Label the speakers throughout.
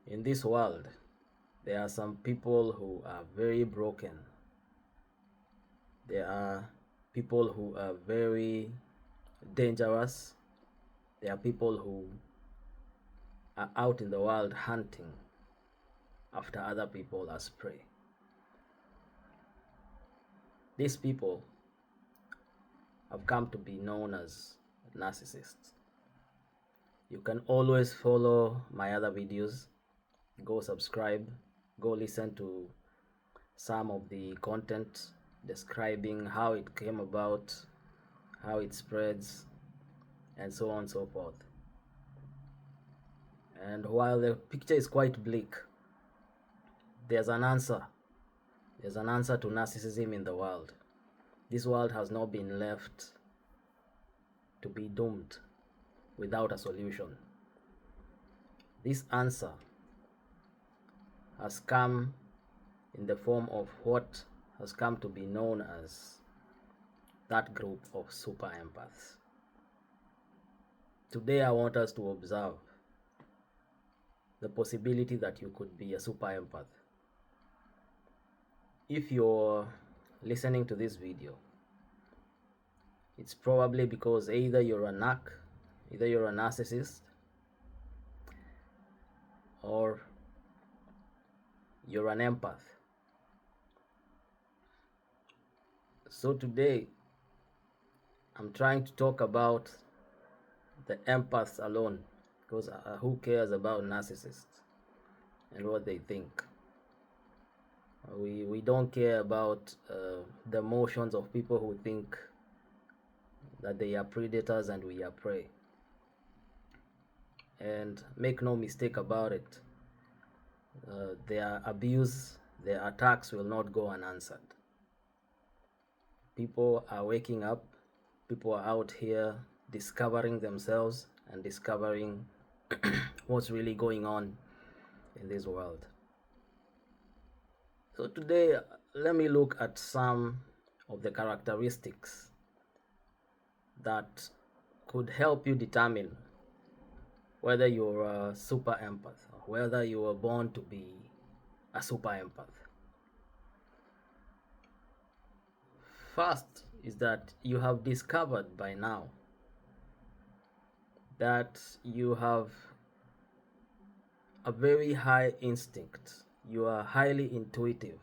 Speaker 1: In this world, there are some people who are very broken. There are people who are very dangerous. There are people who are out in the world hunting after other people as prey. These people have come to be known as narcissists. You can always follow my other videos. Go subscribe, go listen to some of the content describing how it came about, how it spreads, and so on and so forth. And while the picture is quite bleak, there's an answer. There's an answer to narcissism in the world. This world has not been left to be doomed without a solution. This answer has come in the form of what has come to be known as that group of super empaths. Today I want us to observe the possibility that you could be a super empath. If you're listening to this video, it's probably because either you're a narcissist, or you're an empath. So today, I'm trying to talk about the empaths alone, because who cares about narcissists and what they think? We don't care about the emotions of people who think that they are predators and we are prey. And make no mistake about it, their abuse, their attacks will not go unanswered. People are waking up, people are out here discovering themselves and discovering what's really going on in this world. So today, let me look at some of the characteristics that could help you determine whether you're a super empath or whether you were born to be a super empath. First is that you have discovered by now that you have a very high instinct. You are highly intuitive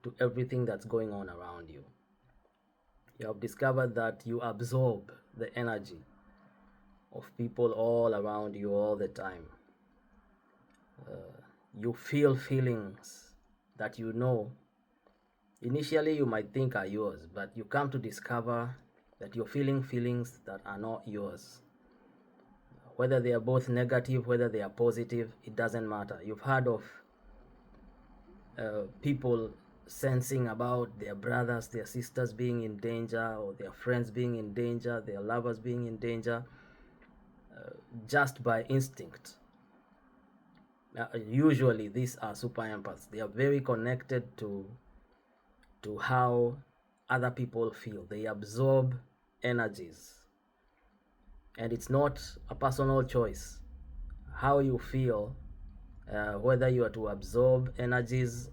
Speaker 1: to everything that's going on around you. You have discovered that you absorb the energy of people all around you all the time. You feel feelings that you know initially you might think are yours, but you come to discover that you're feeling feelings that are not yours. Whether they are both negative, whether they are positive, it doesn't matter. You've heard of people sensing about their brothers, their sisters being in danger, or their friends being in danger, their lovers being in danger, just by instinct. Usually these are super empaths. They are very connected to how other people feel. They absorb energies, and it's not a personal choice how you feel, whether you are to absorb energies,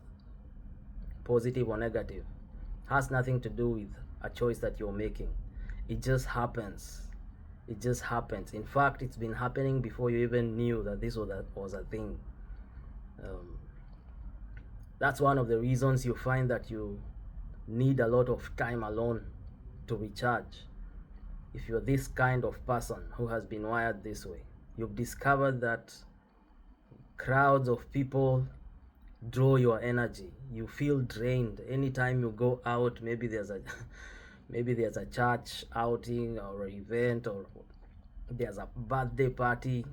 Speaker 1: positive or negative, has nothing to do with a choice that you're making. It just happens. It just happens. In fact, it's been happening before you even knew that this was a thing. That's one of the reasons you find that you need a lot of time alone to recharge. If you're this kind of person who has been wired this way, you've discovered that crowds of people draw your energy. You feel drained anytime you go out. Maybe there's a church outing or an event, or there's a birthday party.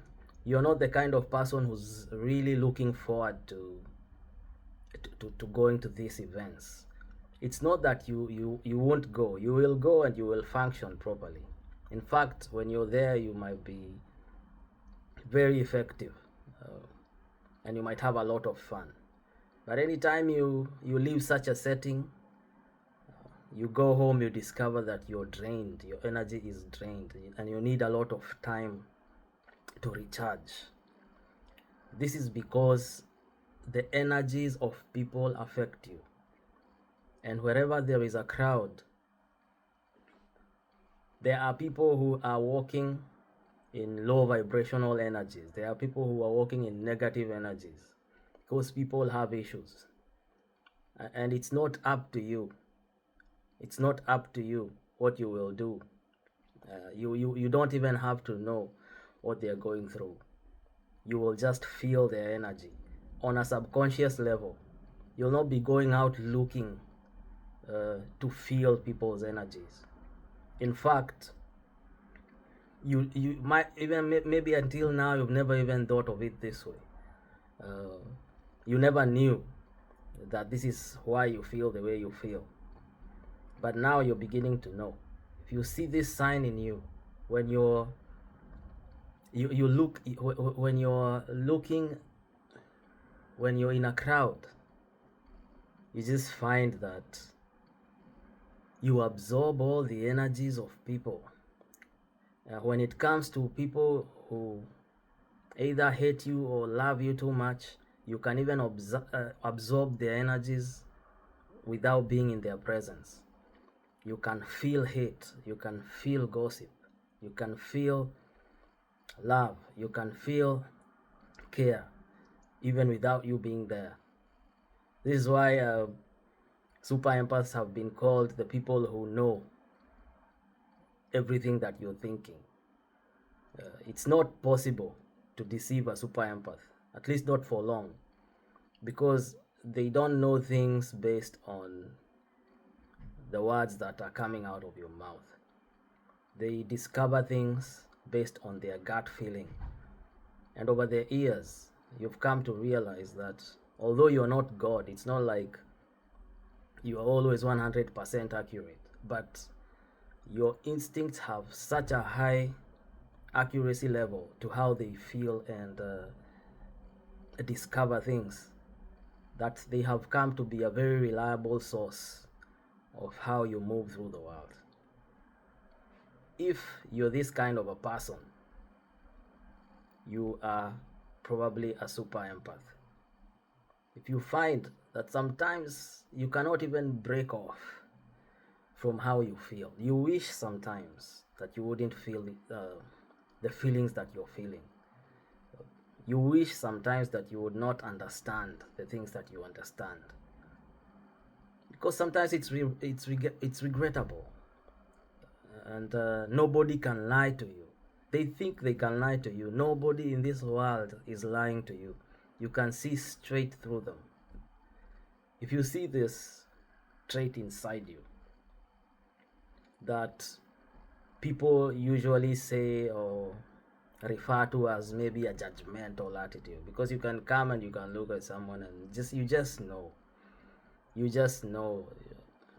Speaker 1: You're not the kind of person who's really looking forward to going to these events. It's not that you won't go. You will go and you will function properly. In fact, when you're there, you might be very effective, and you might have a lot of fun. But anytime you leave such a setting, you go home, you discover that you're drained, your energy is drained, and you need a lot of time to recharge. This is because the energies of people affect you. And wherever there is a crowd, there are people who are walking in low vibrational energies. There are people who are walking in negative energies because people have issues. And it's not up to you. It's not up to you what you will do. You don't even have to know what they're going through. You will just feel their energy on a subconscious level. You'll not be going out looking to feel people's energies. In fact, you might even maybe until now you've never even thought of it this way. You never knew that this is why you feel the way you feel, but now you're beginning to know. If you see this sign in you, when you look, when you're looking, when you're in a crowd, you just find that you absorb all the energies of people. When it comes to people who either hate you or love you too much, you can even absorb their energies without being in their presence. You can feel hate, you can feel gossip, you can feel love, you can feel care, even without you being there. This is why super empaths have been called the people who know everything that you're thinking. It's not possible to deceive a super empath, at least not for long, because they don't know things based on the words that are coming out of your mouth. They discover things based on their gut feeling. And over the years, you've come to realize that although you're not God, it's not like you are always 100% accurate, but your instincts have such a high accuracy level to how they feel and discover things that they have come to be a very reliable source of how you move through the world. If you're this kind of a person, you are probably a super empath. If you find that sometimes you cannot even break off from how you feel, you wish sometimes that you wouldn't feel the feelings that you're feeling. You wish sometimes that you would not understand the things that you understand, because sometimes it's regrettable, and nobody can lie to you. They think they can lie to you. Nobody in this world is lying to you. You can see straight through them. If you see this trait inside you that people usually say or refer to as maybe a judgmental attitude, because you can come and you can look at someone and you just know.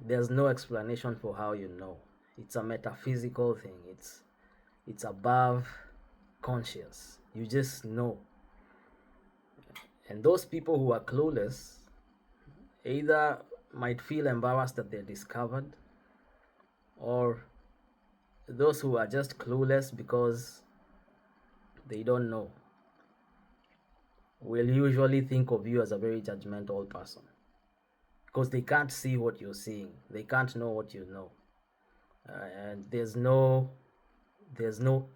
Speaker 1: There's no explanation for how you know. It's a metaphysical thing. It's above conscious. You just know. And those people who are clueless either might feel embarrassed that they're discovered, or those who are just clueless because they don't know will usually think of you as a very judgmental person, because they can't see what you're seeing. They can't know what you know. And there's no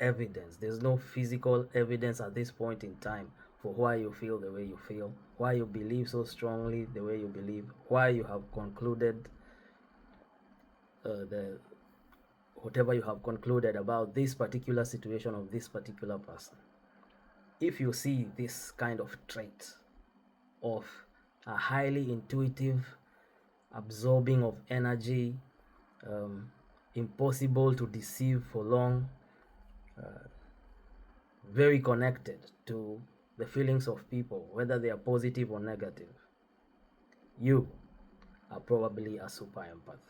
Speaker 1: evidence. There's no physical evidence at this point in time for why you feel the way you feel, why you believe so strongly the way you believe, why you have concluded whatever you have concluded about this particular situation of this particular person. If you see this kind of trait of a highly intuitive absorbing of energy, impossible to deceive for long, very connected to the feelings of people, whether they are positive or negative, you are probably a super empath.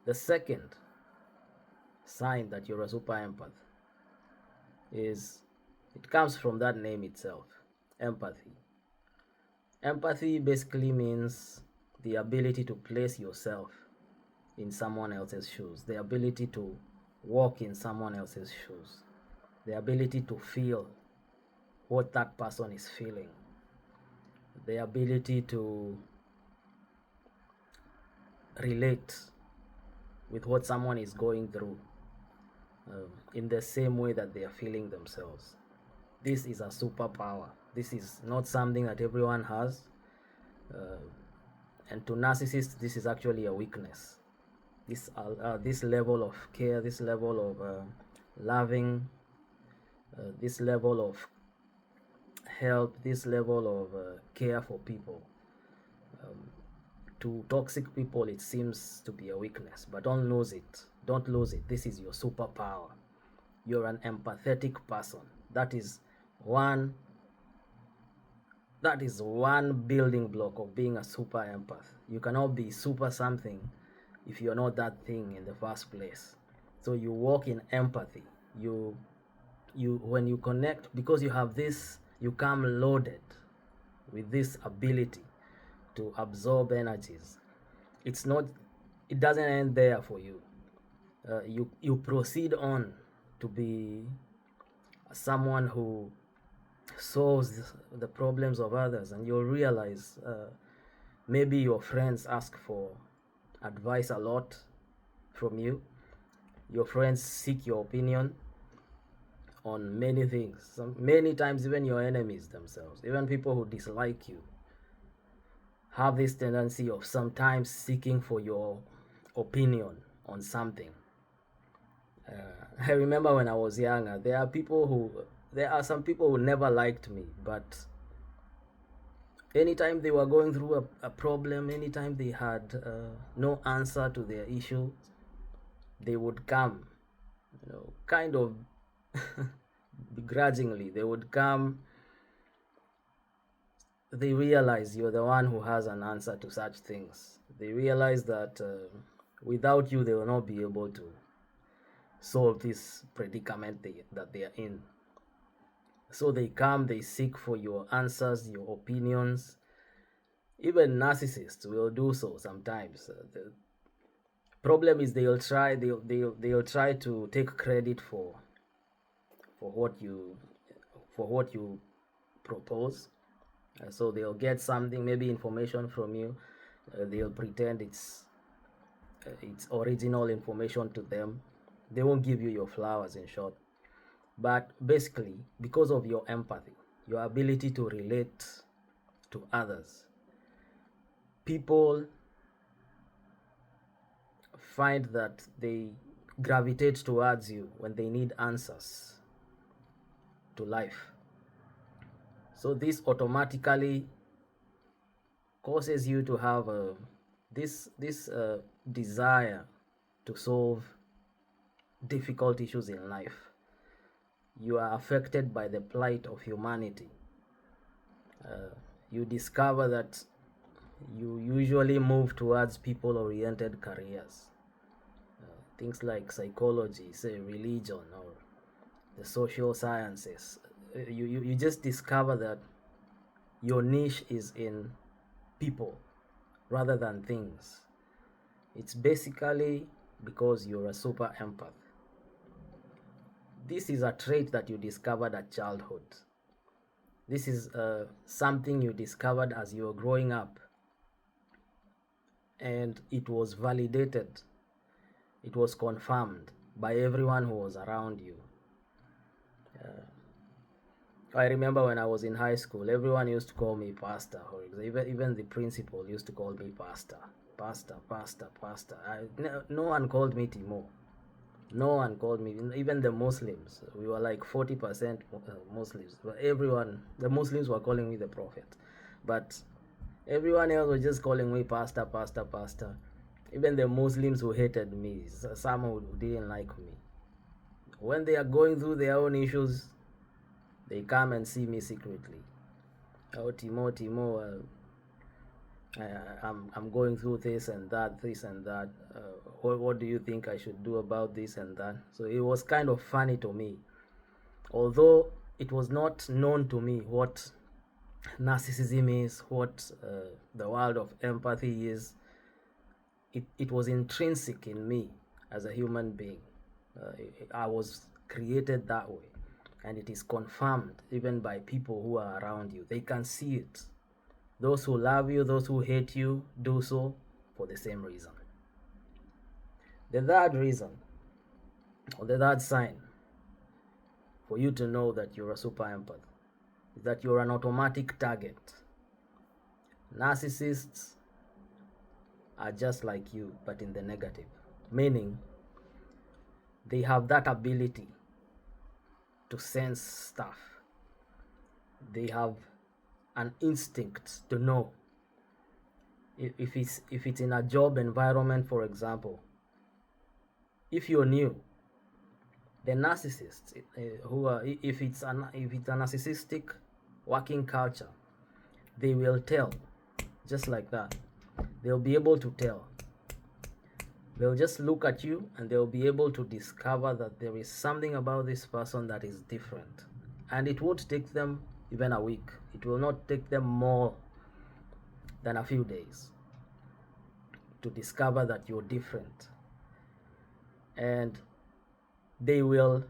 Speaker 1: The second sign that you're a super empath is, it comes from that name itself, empathy. Empathy basically means the ability to place yourself in someone else's shoes, the ability to walk in someone else's shoes, the ability to feel what that person is feeling, the ability to relate with what someone is going through in the same way that they are feeling themselves. This is a superpower. This is not something that everyone has. And to narcissists, this is actually a weakness. This level of care, this level of loving, this level of help, this level of care for people. To toxic people, it seems to be a weakness, but don't lose it. Don't lose it. This is your superpower. You're an empathetic person. That is one building block of being a super empath. You cannot be super something if you're not that thing in the first place. So you walk in empathy. You when you connect, because you have this, you come loaded with this ability to absorb energies. It doesn't end there for you. You proceed on to be someone who solves the problems of others, and you'll realize maybe your friends ask for advice a lot from you. Your friends seek your opinion on many things. Many times even your enemies themselves, even people who dislike you, have this tendency of sometimes seeking for your opinion on something. I remember when I was younger, there are some people who never liked me, but anytime they were going through a problem, anytime they had no answer to their issue, they would come, kind of begrudgingly. They would come. They realize you're the one who has an answer to such things. They realize that without you, they will not be able to solve this predicament that they are in. So they come, they seek for your answers, your opinions. Even narcissists will do so sometimes. The problem is they'll try to take credit for what you propose. So they'll get something, maybe information from you. They'll pretend it's original information to them. They won't give you your flowers, in short. But basically, because of your empathy, your ability to relate to others, people find that they gravitate towards you when they need answers to life. So this automatically causes you to have this desire to solve difficult issues in life. You are affected by the plight of humanity. You discover that you usually move towards people-oriented careers. Things like psychology, say religion, or the social sciences. You just discover that your niche is in people rather than things. It's basically because you're a super empath. This is a trait that you discovered at childhood. This is something you discovered as you were growing up, and it was validated. It was confirmed by everyone who was around you. I remember when I was in high school, everyone used to call me pastor, or even the principal used to call me pastor. No one called me Timo. No one called me. Even the Muslims, we were like 40% Muslims, but the Muslims were calling me the prophet, but everyone else was just calling me pastor. Even the Muslims who hated me, some who didn't like me, when they are going through their own issues, they come and see me secretly. Oh, Timo, I'm going through this and that. What do you think I should do about this and that? So it was kind of funny to me. Although it was not known to me what narcissism is, what the world of empathy is, it was intrinsic in me as a human being. I was created that way. and it is confirmed even by people who are around you. They can see it. Those who love you, those who hate you, do so for the same reason. The third reason, or the third sign for you to know that you're a super empath, is that you're an automatic target. Narcissists are just like you, but in the negative, meaning they have that ability to sense stuff. They have an instinct to know if it's in a job environment, for example. If you're new, the narcissists who are, if it's a narcissistic working culture, they will tell, just like that. They'll be able to tell. They'll just look at you and they'll be able to discover that there is something about this person that is different. And it won't take them even a week. It will not take them more than a few days to discover that you're different. And they will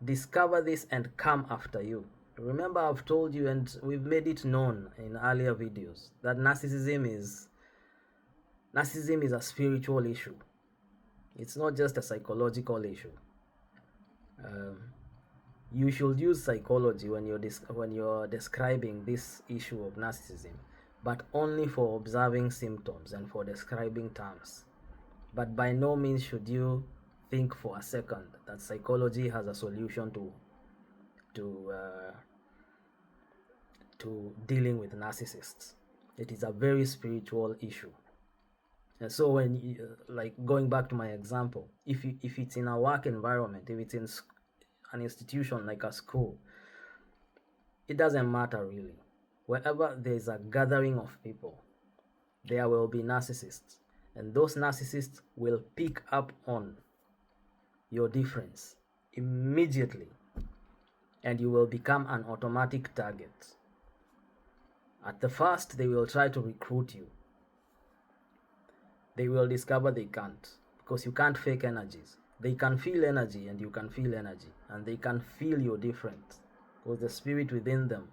Speaker 1: discover this and come after you. Remember, I've told you, and we've made it known in earlier videos, that narcissism is a spiritual issue. It's not just a psychological issue. You should use psychology when you're describing this issue of narcissism, but only for observing symptoms and for describing terms. But by no means should you think for a second that psychology has a solution to dealing with narcissists. It is a very spiritual issue. And so when you, like going back to my example, if it's in a work environment, if it's in an institution like a school, it doesn't matter really. Wherever there's a gathering of people, there will be narcissists, and those narcissists will pick up on your difference immediately, and you will become an automatic target. At the first, they will try to recruit you. They will discover they can't, because you can't fake energies. They can feel energy and you can feel energy, and they can feel you're different, because the spirit within them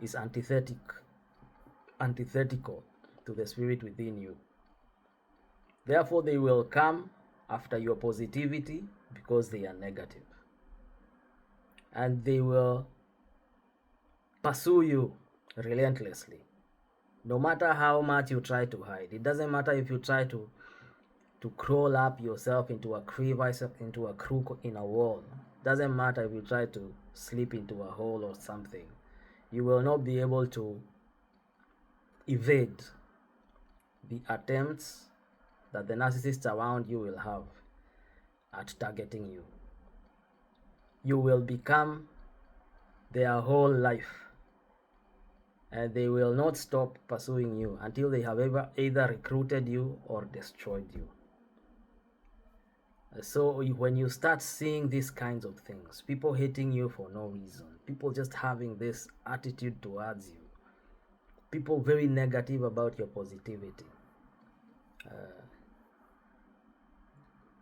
Speaker 1: is antithetical to the spirit within you. Therefore, they will come after your positivity because they are negative. And they will pursue you relentlessly. No matter how much you try to hide. It doesn't matter if you try to crawl up yourself into a crevice, into a crook in a wall. It doesn't matter if you try to slip into a hole or something. You will not be able to evade the attempts that the narcissists around you will have at targeting you. You will become their whole life, and they will not stop pursuing you until they have either recruited you or destroyed you. So when you start seeing these kinds of things, people hating you for no reason, people just having this attitude towards you, people very negative about your positivity,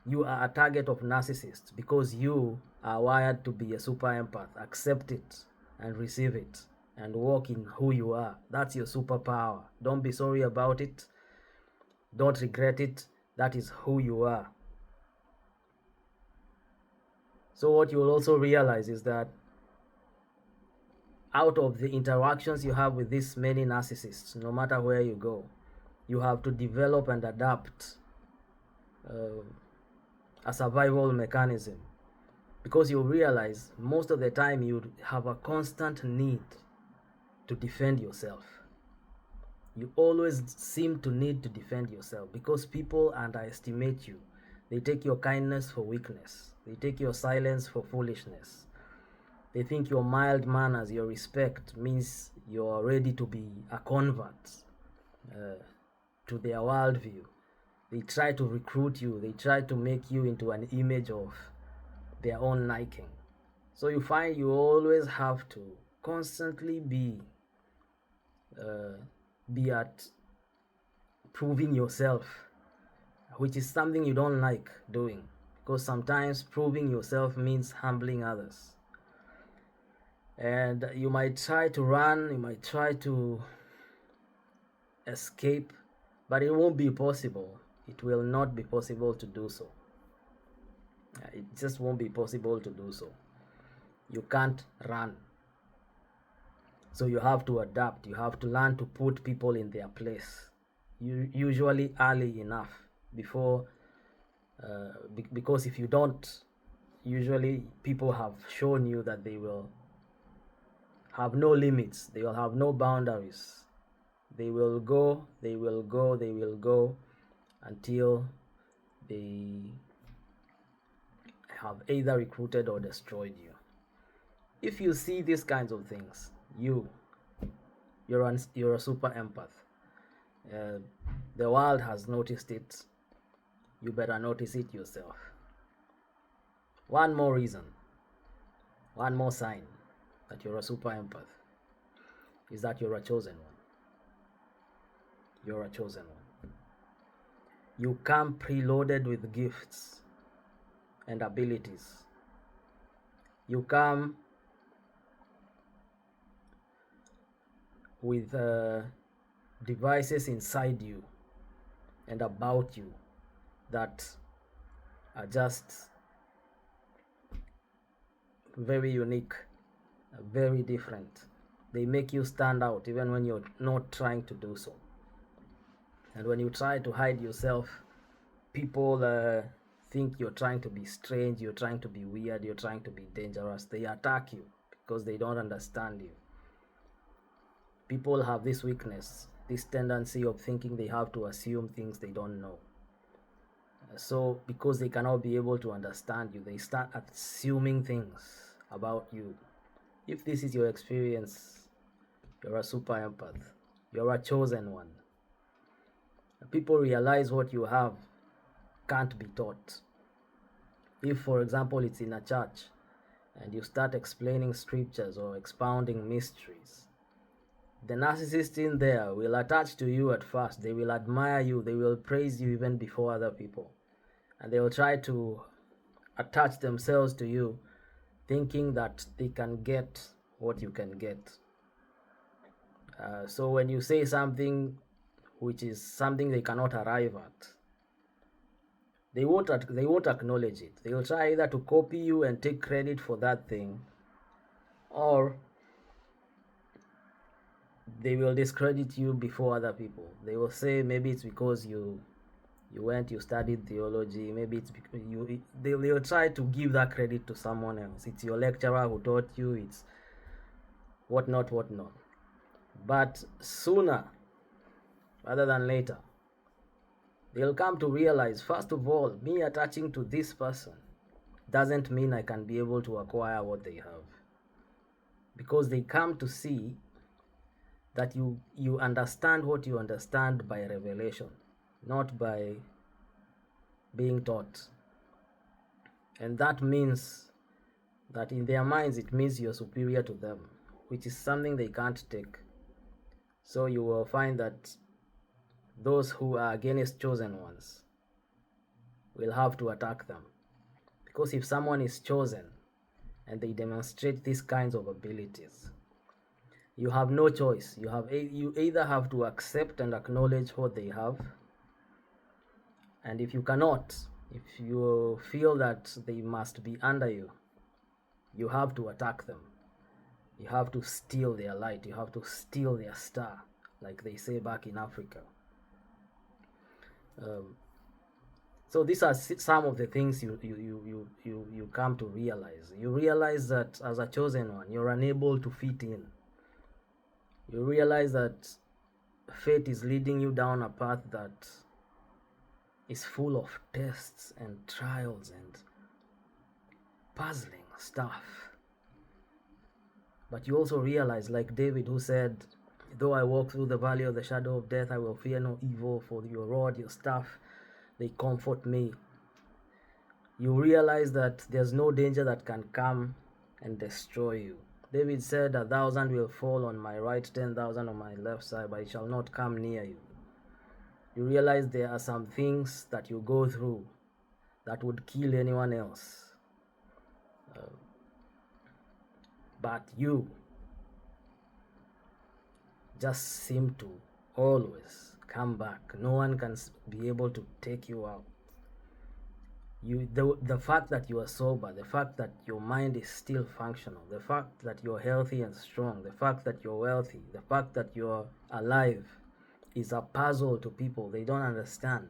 Speaker 1: you are a target of narcissists because you are wired to be a super empath. Accept it and receive it and walk in who you are. That's your superpower. Don't be sorry about it. Don't regret it. That is who you are. So what you will also realize is that out of the interactions you have with these many narcissists, no matter where you go, you have to develop and adapt a survival mechanism, because you realize most of the time you have a constant need to defend yourself. You always seem to need to defend yourself because people underestimate you. They take your kindness for weakness. They take your silence for foolishness. They think your mild manners, your respect means you're ready to be a convert to their worldview. They try to recruit you. They try to make you into an image of their own liking. So you find you always have to constantly be at proving yourself, which is something you don't like doing, because sometimes proving yourself means humbling others. And you might try to run, you might try to escape, but it won't be possible. It will not be possible to do so. It just won't be possible to do so. You can't run. So you have to adapt. You have to learn to put people in their place. Usually early enough before, because if you don't, usually people have shown you that they will have no limits. They will have no boundaries. They will go, they will go, they will go until they have either recruited or destroyed you. If you see these kinds of things, you're a super empath. The world has noticed it. You better notice it yourself. One more reason, one more sign that you're a super empath is that you're a chosen one. You're a chosen one. You come preloaded with gifts and abilities. You come with devices inside you and about you that are just very unique, very different. They make you stand out even when you're not trying to do so. And when you try to hide yourself, people think you're trying to be strange, you're trying to be weird, you're trying to be dangerous. They attack you because they don't understand you. People have this weakness, this tendency of thinking they have to assume things they don't know. So because they cannot be able to understand you, they start assuming things about you. If this is your experience, you're a super empath. You're a chosen one. People realize what you have can't be taught. If, for example, it's in a church and you start explaining scriptures or expounding mysteries, the narcissist in there will attach to you at first. They will admire you. They will praise you even before other people. And they will try to attach themselves to you, thinking that they can get what you can get. So when you say something which is something they cannot arrive at, they won't acknowledge it. They will try either to copy you and take credit for that thing, or they will discredit you before other people. They will say maybe it's because you studied theology, maybe it's because they will try to give that credit to someone else. It's your lecturer who taught you, it's whatnot. But sooner rather than later, they'll come to realize, first of all, me attaching to this person doesn't mean I can be able to acquire what they have. Because they come to see that you understand what you understand by revelation, not by being taught. And that means that in their minds, it means you're superior to them, which is something they can't take. So you will find that those who are against chosen ones will have to attack them. Because if someone is chosen and they demonstrate these kinds of abilities, you have no choice. You either have to accept and acknowledge what they have, and if you cannot, if you feel that they must be under you, you have to attack them. You have to steal their light. You have to steal their star, like they say back in Africa. So these are some of the things you come to realize. You realize that as a chosen one, you're unable to fit in. You realize that fate is leading you down a path that is full of tests and trials and puzzling stuff. But you also realize, like David, who said, though I walk through the valley of the shadow of death, I will fear no evil, for your rod, your staff, they comfort me. You realize that there's no danger that can come and destroy you. David said, 1,000 will fall on my right, 10,000 on my left side, but it shall not come near you. You realize there are some things that you go through that would kill anyone else. But you just seem to always come back. No one can be able to take you out. The fact that you are sober, the fact that your mind is still functional, the fact that you're healthy and strong, the fact that you're wealthy, the fact that you're alive is a puzzle to people. They don't understand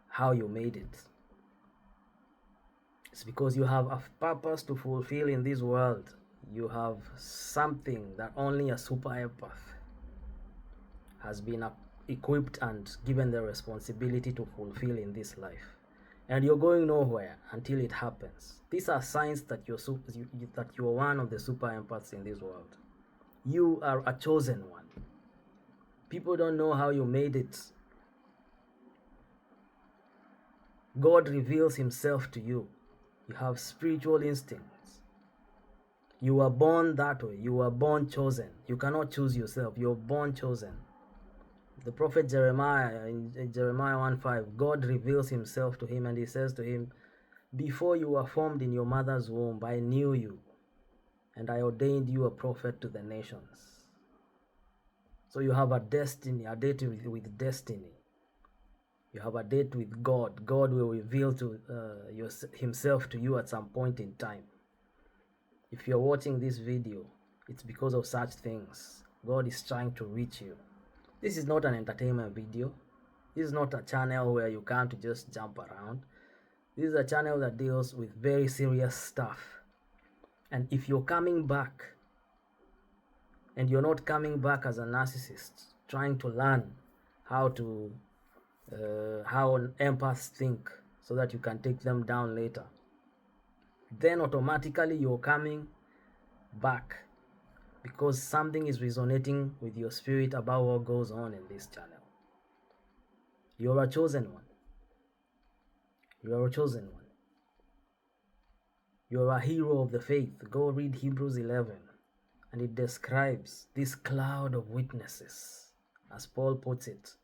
Speaker 1: how you made it. It's because you have a purpose to fulfill in this world. You have something that only a super empath has been equipped and given the responsibility to fulfill in this life. And you're going nowhere until it happens. These are signs that you're one of the super empaths in this world. You are a chosen one. People don't know how you made it. God reveals himself to you. You have spiritual instincts. You were born that way. You were born chosen. You cannot choose yourself. You're born chosen. The prophet Jeremiah, in Jeremiah 1:5, God reveals himself to him and he says to him, before you were formed in your mother's womb, I knew you and I ordained you a prophet to the nations. So you have a destiny, a date with destiny. You have a date with God. God will reveal himself to you at some point in time. If you're watching this video, it's because of such things. God is trying to reach you. This is not an entertainment video. This is not a channel where you can't just jump around. This is a channel that deals with very serious stuff. And if you're coming back, and you're not coming back as a narcissist, trying to learn how empaths think so that you can take them down later, then automatically you're coming back because something is resonating with your spirit about what goes on in this channel. You're a chosen one. You're a chosen one. You're a hero of the faith. Go read Hebrews 11, and it describes this cloud of witnesses. As Paul puts it,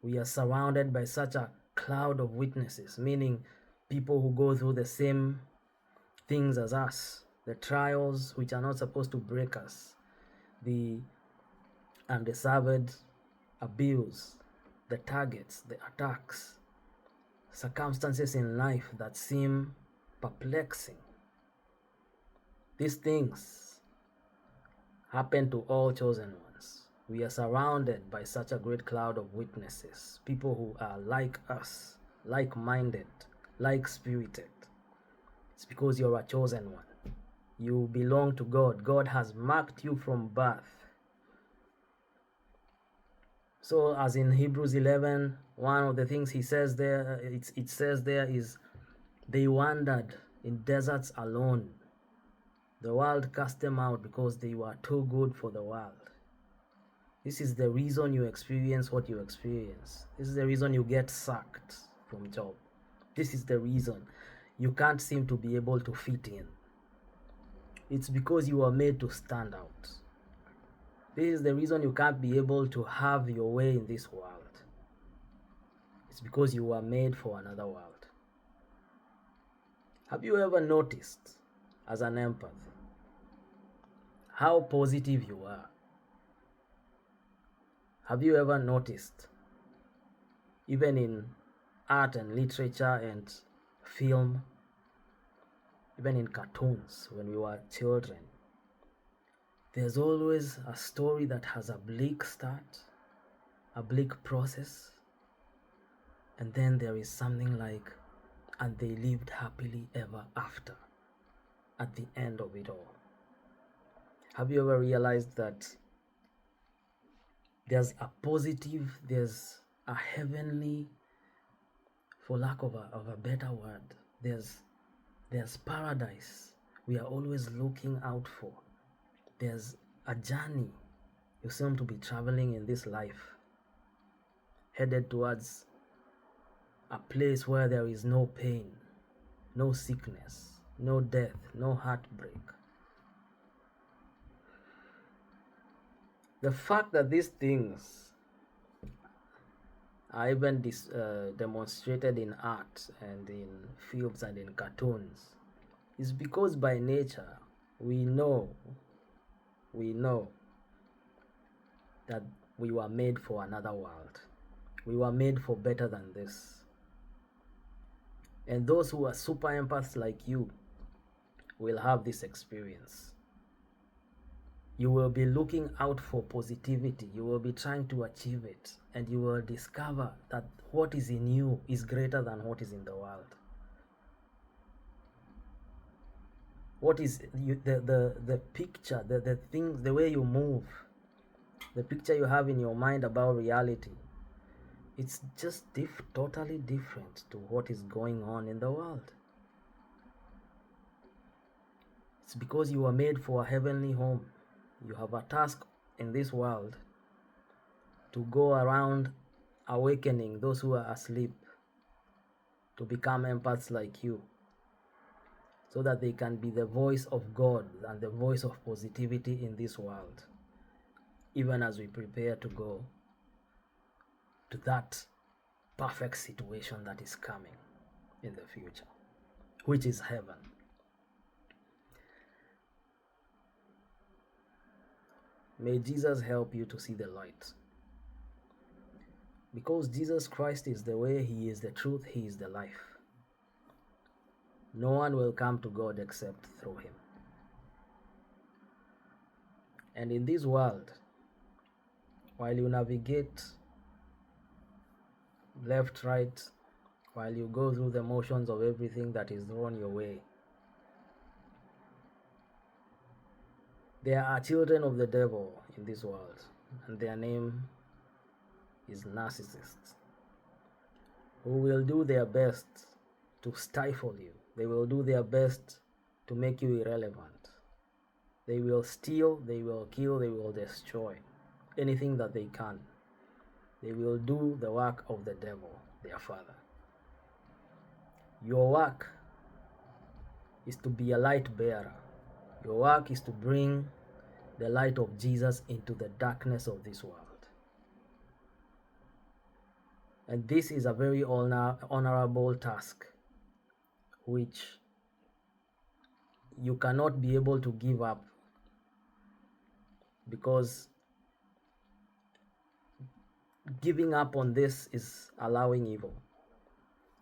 Speaker 1: we are surrounded by such a cloud of witnesses, meaning people who go through the same things as us, the trials which are not supposed to break us, the undeserved abuse, the targets, the attacks, circumstances in life that seem perplexing. These things happen to all chosen ones. We are surrounded by such a great cloud of witnesses, people who are like us, like-minded, like-spirited. It's because you're a chosen one. You belong to God. God has marked you from birth. So as in Hebrews 11, one of the things he says there, it says there is, they wandered in deserts alone. The world cast them out because they were too good for the world. This is the reason you experience what you experience. This is the reason you get sacked from job. This is the reason you can't seem to be able to fit in. It's because you are made to stand out. This is the reason you can't be able to have your way in this world. It's because you were made for another world. Have you ever noticed, as an empath, how positive you are? Have you ever noticed, even in art and literature and film, even in cartoons when we were children, there's always a story that has a bleak start, a bleak process, and then there is something like, and they lived happily ever after at the end of it all. Have you ever realized that there's a positive, there's a heavenly, for lack of a better word, there's paradise we are always looking out for. There's a journey you seem to be traveling in this life, headed towards a place where there is no pain, no sickness, no death, no heartbreak. The fact that these things are even demonstrated in art and in films and in cartoons is because by nature We know that we were made for another world. We were made for better than this. And those who are super empaths like you will have this experience. You will be looking out for positivity. You will be trying to achieve it. And you will discover that what is in you is greater than what is in the world. What is the picture, the things, the way you move, the picture you have in your mind about reality, it's just totally different to what is going on in the world. It's because you were made for a heavenly home. You have a task in this world to go around awakening those who are asleep to become empaths like you, so that they can be the voice of God and the voice of positivity in this world, even as we prepare to go to that perfect situation that is coming in the future, which is heaven. May Jesus help you to see the light. Because Jesus Christ is the way, He is the truth, He is the life. No one will come to God except through Him. And in this world, while you navigate left, right, while you go through the motions of everything that is thrown your way, there are children of the devil in this world, and their name is narcissists, who will do their best to stifle you. They will do their best to make you irrelevant. They will steal, they will kill, they will destroy anything that they can. They will do the work of the devil, their father. Your work is to be a light bearer. Your work is to bring the light of Jesus into the darkness of this world. And this is a very honorable task, which you cannot be able to give up, because giving up on this is allowing evil.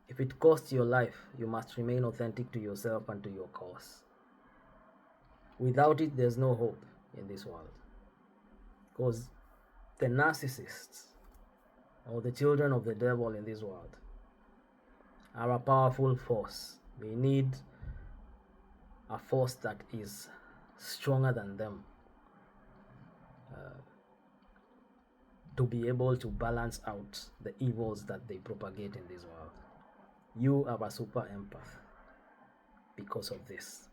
Speaker 1: If it costs your life, you must remain authentic to yourself and to your cause. Without it, there's no hope in this world. Because the narcissists, or the children of the devil in this world, are a powerful force. We need a force that is stronger than them to be able to balance out the evils that they propagate in this world. You are a super empath because of this.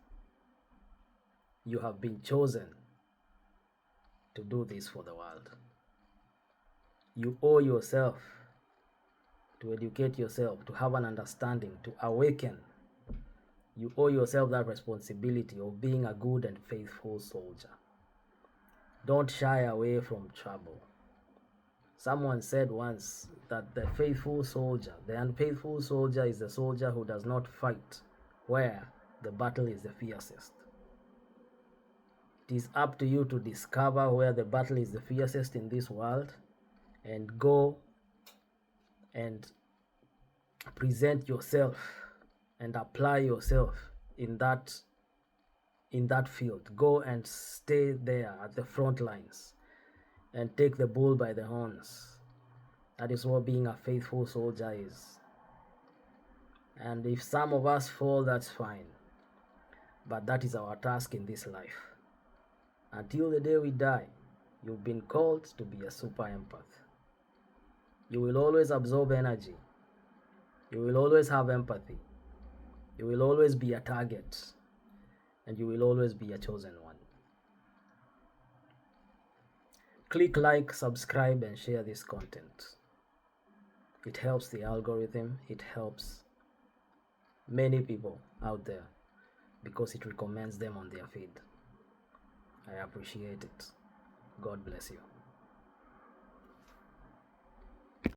Speaker 1: You have been chosen to do this for the world. You owe yourself to educate yourself, to have an understanding, to awaken. You owe yourself that responsibility of being a good and faithful soldier. Don't shy away from trouble. Someone said once that the faithful soldier, the unfaithful soldier, is the soldier who does not fight where the battle is the fiercest. It is up to you to discover where the battle is the fiercest in this world and go and present yourself and apply yourself in that field. Go and stay there at the front lines and take the bull by the horns. That is what being a faithful soldier is. And if some of us fall, that's fine. But that is our task in this life. Until the day we die, you've been called to be a super empath. You will always absorb energy. You will always have empathy. You will always be a target. And you will always be a chosen one. Click like, subscribe, and share this content. It helps the algorithm. It helps many people out there because it recommends them on their feed. I appreciate it. God bless you.